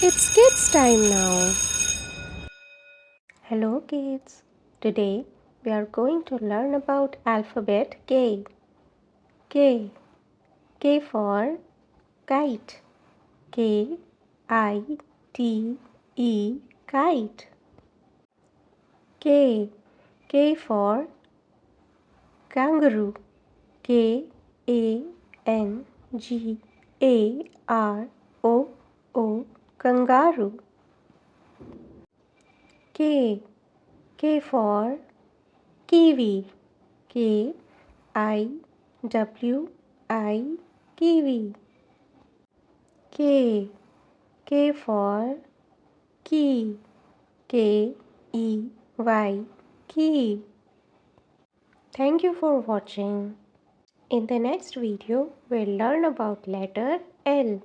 It's kids time now. Hello kids. Today we are going to learn about alphabet K. K. K for kite. K I T E kite. K. K for kangaroo. K A N G A R O O kangaroo. K. K for kiwi. K I W I kiwi. K. K for key. K E Y key. Thank you for watching. In the next video, we'll learn about letter L.